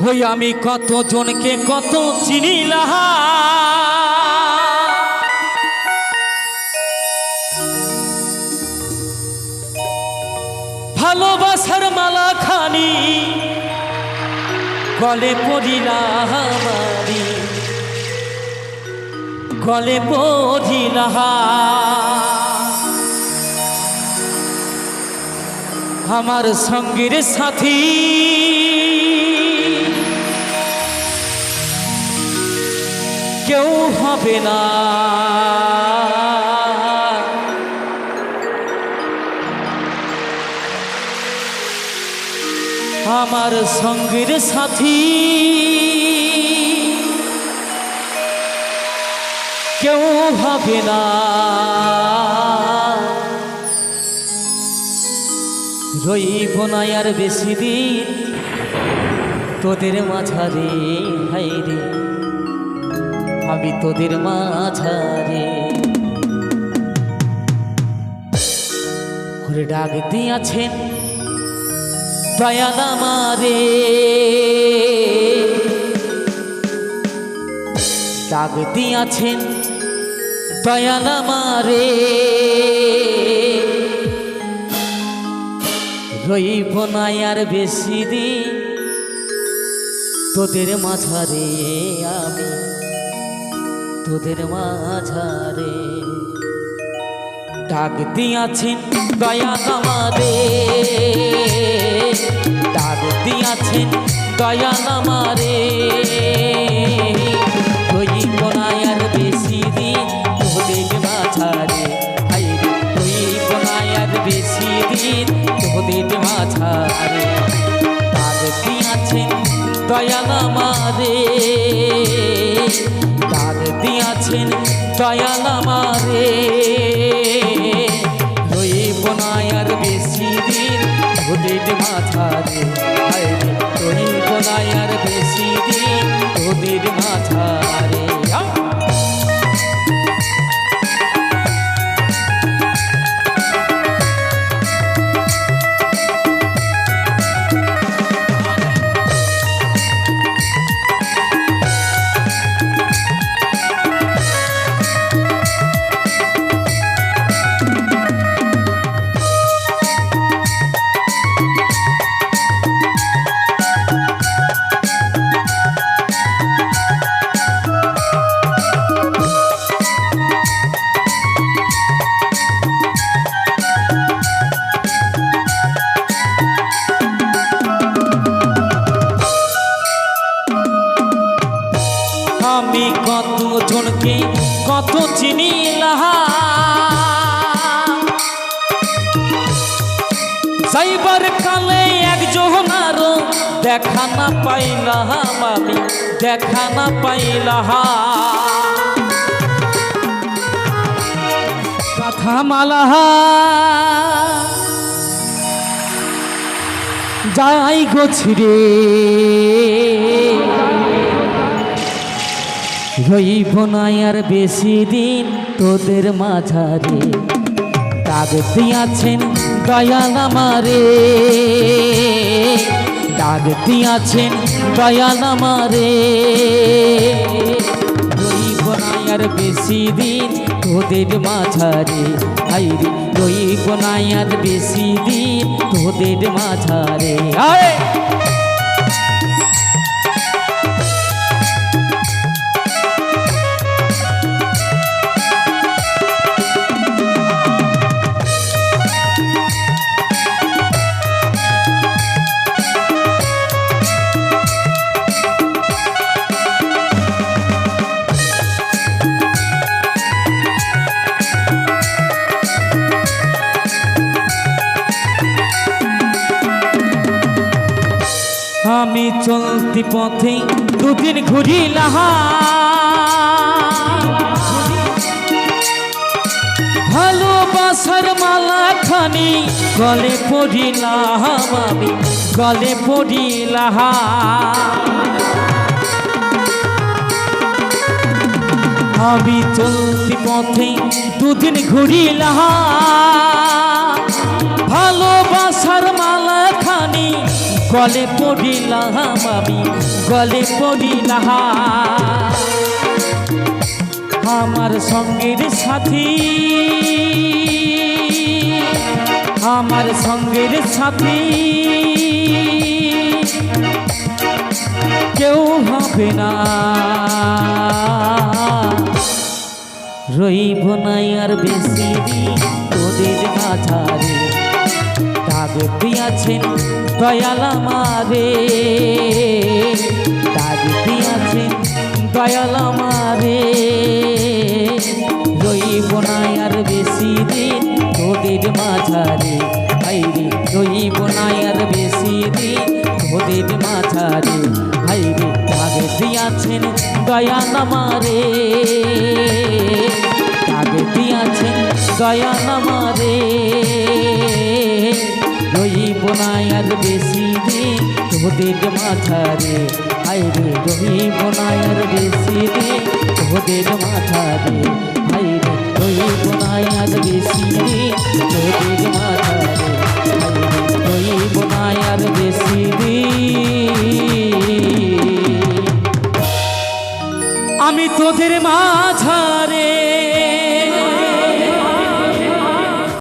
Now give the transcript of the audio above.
হই আমি কত জনকে কত চিনিলা, ভালোবাসার মালা খানি গলে পড়িলাম, গলে পড়িলাম। আমার সঙ্গের সাথী কেউ হবে না, আমার সঙ্গের সাথী কেউ হবে না। রইব না আর বেশি দিন তোদের মাঝারে, হাইরে আমি তোদের মাঝারে। ওরে ডাক দিয়াছেন দয়াল আমারে, ডাক দিয়াছেন দয়াল আমারে। রইব না আর বেশি দিন তোদের মাঝারে, আমি তোদের মাঝারে। ডাক দিয়াছেন দয়াল আমারে, ডাক দিয়াছেন দয়াল আমারে। রইব না আর বেশি দিন তোদের মাঝারে, হাইরে রইব না আর বেশি দিন তোদের মাঝারে। ডাক দিয়াছেন দয়াল আমারে, ডাক দিয়াছেন দয়াল আমারে। রইব না আর বেশি দিন তোদের মাঝারে, হায়রে রইব না আর বেশি দিন তোদের মাঝারে। আমি কত জনকে কত চিনিলাম, যাইবার কালে একজন আরো দেখা না পাইলাম, আমি দেখা না পাইলাম। কথা মালা যাই গো ছিড়ে, রইব না আর বেশি দিন তোদের মাঝারে। ডাক দিয়াছেন দয়াল আমারে, ডাক দিয়াছেন দয়াল আমারে। রইব না আর বেশি দিন তোদের মাঝারে, হাইরে রইব না আর বেশি দিন তোদের মাঝারে। আমি চলতি পথে দুদিন ঘুরিলাম, ভালোবাসার মালা খানি গলে পড়িলাম, আমি গলে পড়িলাম। আমি চলতি পথে দুদিন ঘুরিলাম, ভালোবাসার মালা খানি গলে পড়িলাম আমি গলে পড়িলাম আমার সঙ্গের সাথী আমার সঙ্গের সাথী কেউ হবে না রইব না আর বেশি দিন তোদের মাঝারে দাগ দিয়াছেন দয়াল আমারে দাগ দিয়াছেন দয়াল আমারে রইব না আর বেশি দিন তোদের মাঝারে হাইরে রইব না আর বেশি দিন তোদের মাঝারে হাইরে দাগ দিয়াছেন দয়াল আমারে দাগ দিয়াছেন দয়াল আমারে রইব না আর বেশি দিন তোদের মাঝারে হাইরে রইব না আর বেশি দিন তোদের মাঝারে হাইরে রইব না আর বেশি দিন তোদের মাঝারে হাইরে রইব না আর বেশি দিন আমি তোদের মাঝারে